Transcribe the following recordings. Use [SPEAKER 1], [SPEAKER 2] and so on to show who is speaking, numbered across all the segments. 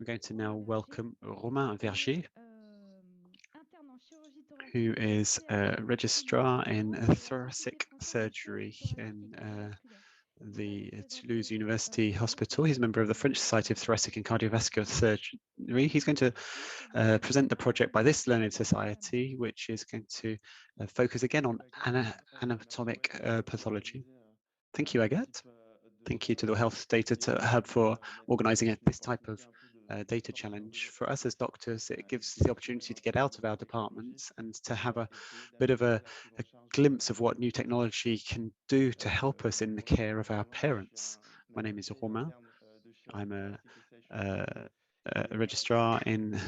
[SPEAKER 1] We're going to now welcome Romain Verger, who is a registrar in thoracic surgery in the Toulouse University Hospital. He's a member of the French Society of Thoracic and Cardiovascular Surgery. He's going to present the project by this learned society, which is going to focus again on anatomic pathology. Thank you, Agathe. Thank you to the Health Data Hub for organizing this type of data challenge. For us as doctors, it gives the opportunity to get out of our departments and to have a bit of a glimpse of what new technology can do to help us in the care of our parents. My name is Romain. I'm a registrar in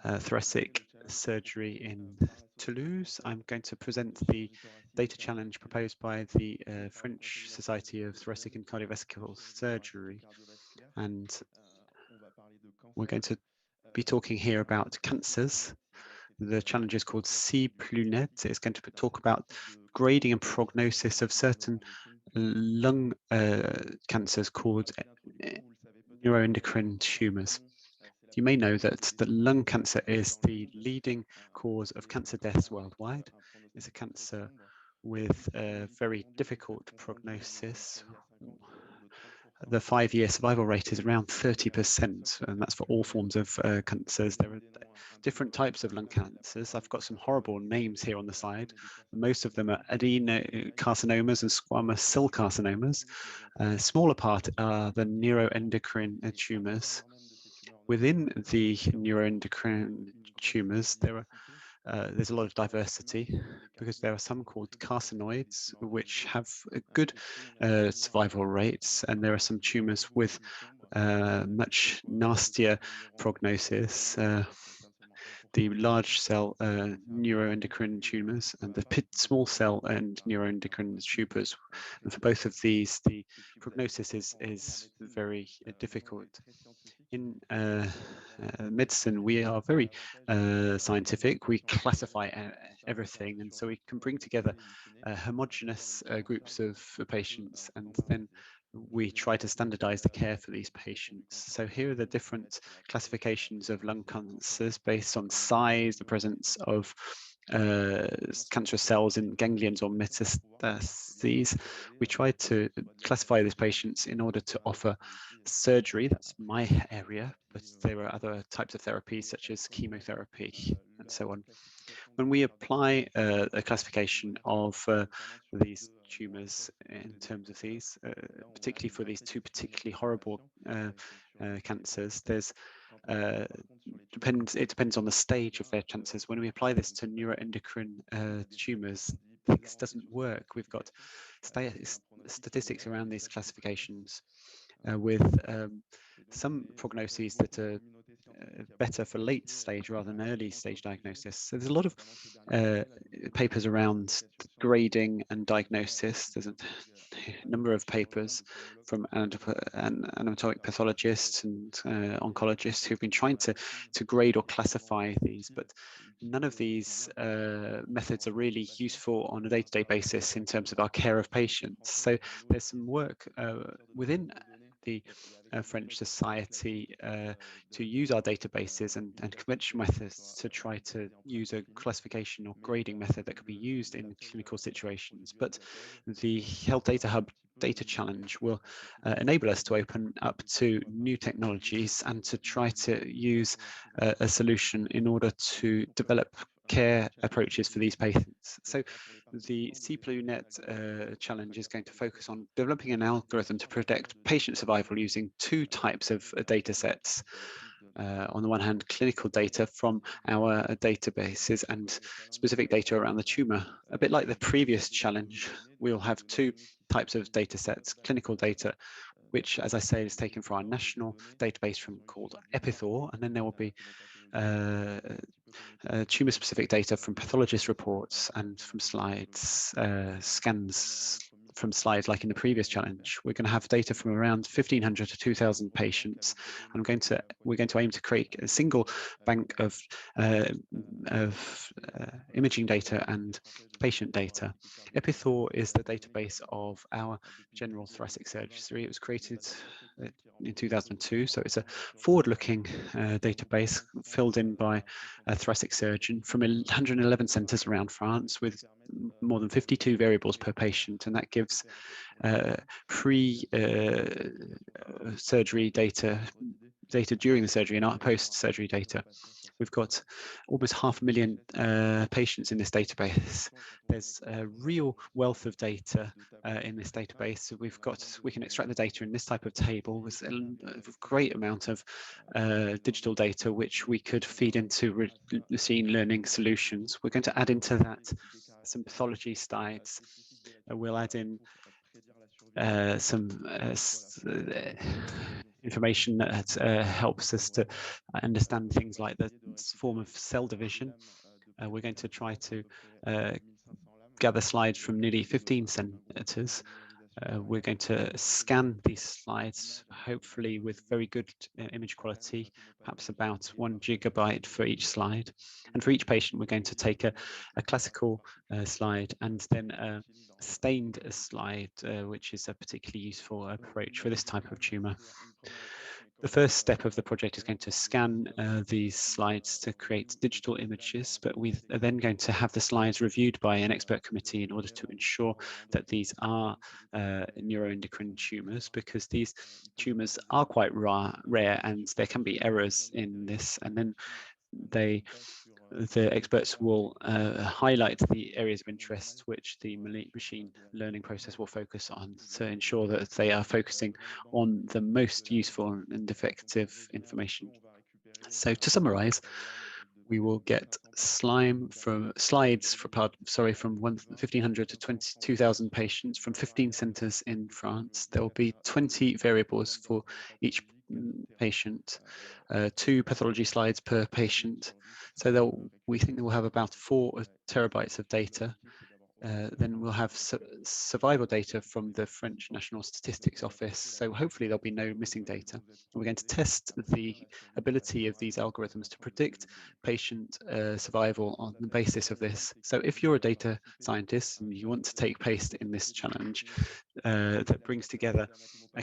[SPEAKER 1] thoracic surgery in Toulouse. I'm going to present the data challenge proposed by the French Society of Thoracic and Cardiovascular Surgery. And we're going to be talking here about cancers. The challenge is called C+net. It's going to talk about grading and prognosis of certain lung cancers called neuroendocrine tumors. You may know that lung cancer is the leading cause of cancer deaths worldwide. It's a cancer with a very difficult prognosis. The 5-year survival rate is around 30%, and that's for all forms of cancers. There are different types of lung cancers. I've got some horrible names here on the side. Most of them are adenocarcinomas and squamous cell carcinomas. Smaller part are the neuroendocrine tumors. Within the neuroendocrine tumors, there's a lot of diversity because there are some called carcinoids which have good survival rates, and there are some tumors with much nastier prognosis. The large cell neuroendocrine tumors and the small cell and neuroendocrine tumors. And for both of these, the prognosis is very difficult. In medicine, we are very scientific. We classify everything, and so we can bring together homogeneous groups of patients, and then we try to standardize the care for these patients. So here are the different classifications of lung cancers based on size, the presence of cancerous cells in ganglions or metastases. We try to classify these patients in order to offer surgery. That's my area, but there are other types of therapies such as chemotherapy and so on. When we apply a classification of these tumors in terms of these, particularly for these two particularly horrible cancers, there's it depends on the stage of their cancers. When we apply this to neuroendocrine tumors, this doesn't work. We've got statistics around these classifications with some prognoses that are better for late stage rather than early stage diagnosis. So there's a lot of papers around grading and diagnosis. There's a number of papers from anatomic pathologists and oncologists who've been trying to grade or classify these, but none of these methods are really useful on a day-to-day basis in terms of our care of patients. So there's some work within the French Society to use our databases and conventional methods to try to use a classification or grading method that could be used in clinical situations. But the Health Data Hub data challenge will enable us to open up to new technologies and to try to use a solution in order to develop care approaches for these patients. So the C+net challenge is going to focus on developing an algorithm to predict patient survival using two types of data sets. On the one hand, clinical data from our databases and specific data around the tumor. A bit like the previous challenge, we'll have two types of data sets: clinical data, which, as I say, is taken from our national database called Epithor, and then there will be tumor-specific data from pathologist reports and from slides, scans from slides like in the previous challenge. We're going to have data from around 1,500 to 2,000 patients, and we're going to aim to create a single bank of imaging data and patient data. Epithor is the database of our general thoracic surgery. It was created in 2002, so it's a forward-looking database filled in by a thoracic surgeon from 111 centres around France with more than 52 variables per patient, and that gives pre-surgery data during the surgery and post-surgery data. We've got almost 500,000 patients in this database. There's a real wealth of data in this database. So we can extract the data in this type of table with a great amount of digital data, which we could feed into machine learning solutions. We're going to add into that some pathology slides. We'll add in some information that helps us to understand things like the form of cell division. We're going to try to gather slides from nearly 15 centres. We're going to scan these slides, hopefully with very good image quality, perhaps about 1 GB for each slide. And for each patient, we're going to take a classical slide and then a stained slide, which is a particularly useful approach for this type of tumour. The first step of the project is going to scan these slides to create digital images, but we are then going to have the slides reviewed by an expert committee in order to ensure that these are neuroendocrine tumours, because these tumours are quite rare and there can be errors in this, and then the experts will highlight the areas of interest which the machine learning process will focus on to ensure that they are focusing on the most useful and effective information. So to summarize, we will get slides from 1,500 to 22,000 patients from 15 centres in France. There will be 20 variables for each patient, 2 pathology slides per patient. So we think that we'll have about 4 terabytes of data. Then we'll have survival data from the French National Statistics Office. So hopefully there'll be no missing data. We're going to test the ability of these algorithms to predict patient survival on the basis of this. So if you're a data scientist and you want to take part in this challenge that brings together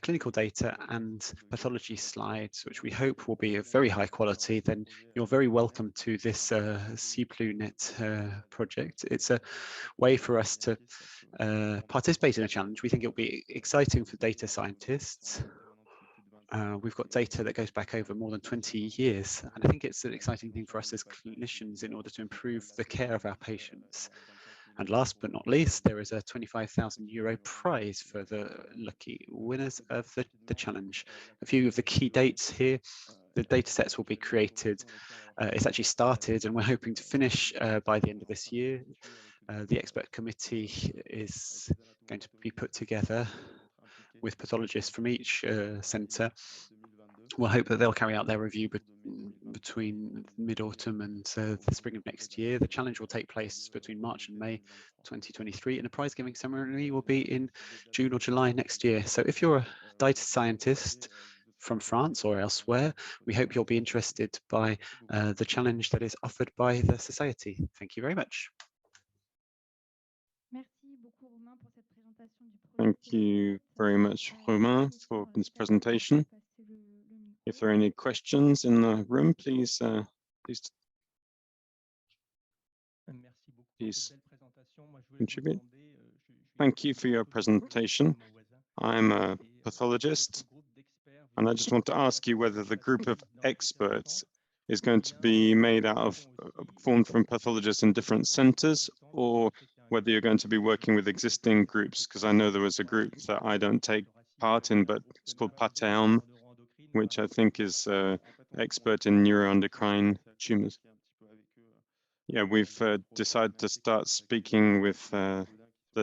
[SPEAKER 1] clinical data and pathology slides, which we hope will be of very high quality, then you're very welcome to this CPLUNet project. It's a way for us to participate in a challenge. We think it'll be exciting for data scientists. We've got data that goes back over more than 20 years, and I think it's an exciting thing for us as clinicians in order to improve the care of our patients. And last but not least, there is a €25,000 prize for the lucky winners of the challenge. A few of the key dates here: the data sets will be created. It's actually started, and we're hoping to finish by the end of this year. The expert committee is going to be put together with pathologists from each centre. We'll hope that they'll carry out their review between mid-autumn and the spring of next year. The challenge will take place between March and May 2023, and a prize giving ceremony will be in June or July next year. So if you're a data scientist from France or elsewhere, we hope you'll be interested by the challenge that is offered by the Society. Thank you very much.
[SPEAKER 2] Thank you very much, Romain, for this presentation. If there are any questions in the room, please contribute. Thank you for your presentation. I'm a pathologist, and I just want to ask you whether the group of experts is going to be made out of formed from pathologists in different centers, or whether you're going to be working with existing groups, because I know there was a group that I don't take part in, but it's called PATERM, which I think is expert in neuroendocrine tumors. Yeah, we've decided to start speaking with the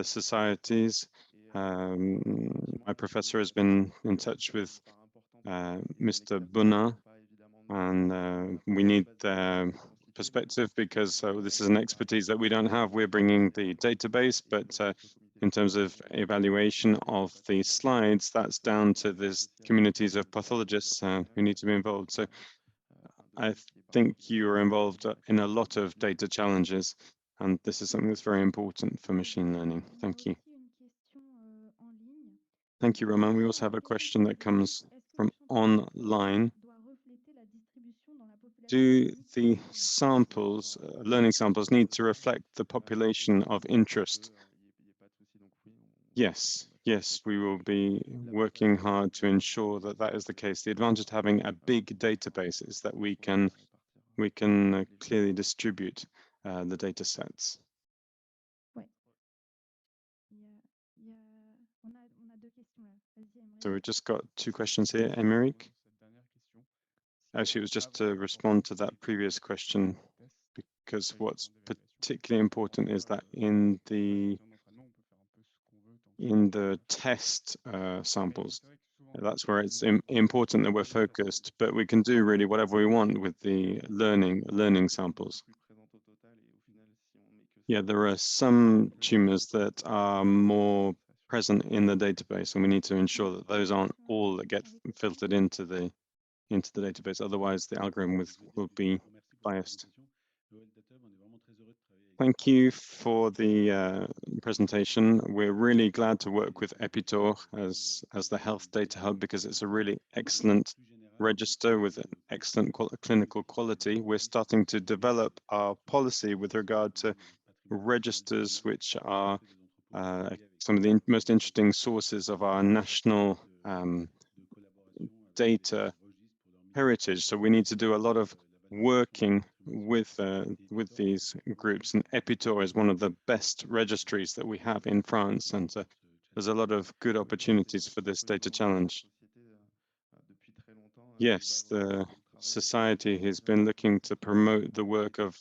[SPEAKER 2] societies. My professor has been in touch with Mr. Bonin, and we need perspective because this is an expertise that we don't have. We're bringing the database, but in terms of evaluation of the slides, that's down to these communities of pathologists who need to be involved. So I think you are involved in a lot of data challenges, and this is something that's very important for machine learning. Thank you. Thank you, Romain. We also have a question that comes from online. Do the samples, learning samples, need to reflect the population of interest? Yes, we will be working hard to ensure that that is the case. The advantage of having a big database is that we can clearly distribute the data sets. So we've just got two questions here, Emeric. Actually, it was just to respond to that previous question, because what's particularly important is that in the test samples, that's where it's important that we're focused, but we can do really whatever we want with the learning samples. Yeah, there are some tumors that are more present in the database, and we need to ensure that those aren't all that get filtered into the database. Otherwise, the algorithm will be biased. Thank you for the presentation. We're really glad to work with Epitor as the health data hub, because it's a really excellent register with an excellent clinical quality. We're starting to develop our policy with regard to registers, which are some of the most interesting sources of our national data heritage. So we need to do a lot of working with these groups, and Epitor is one of the best registries that we have in France, and there's a lot of good opportunities for this data challenge. Yes, the society has been looking to promote the work of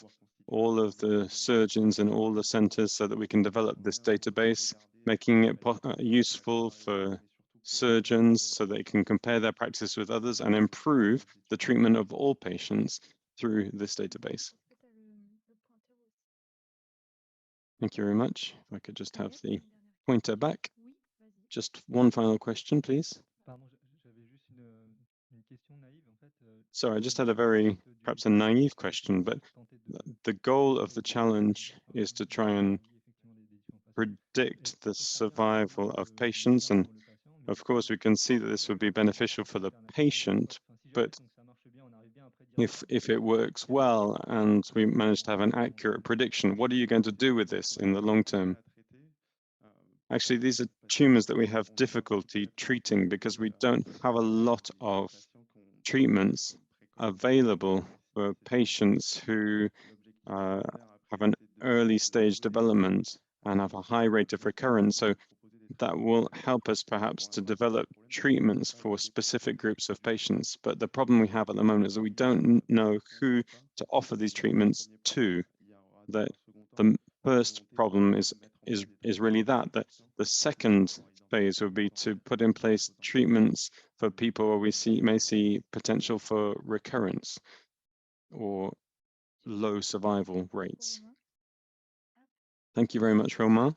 [SPEAKER 2] all of the surgeons in all the centers so that we can develop this database, making it useful for surgeons so they can compare their practice with others and improve the treatment of all patients through this database. Thank you very much. If I could just have the pointer back. Just one final question, please. So I just had a perhaps a naive question, but the goal of the challenge is to try and predict the survival of patients. And of course, we can see that this would be beneficial for the patient, but if it works well and we manage to have an accurate prediction, what are you going to do with this in the long term? Actually, these are tumors that we have difficulty treating because we don't have a lot of treatments available for patients who have an early stage development and have a high rate of recurrence. So that will help us perhaps to develop treatments for specific groups of patients. But the problem we have at the moment is that we don't know who to offer these treatments to. The first problem is really that the second phase would be to put in place treatments for people where we may see potential for recurrence or low survival rates. Thank you very much, Romain.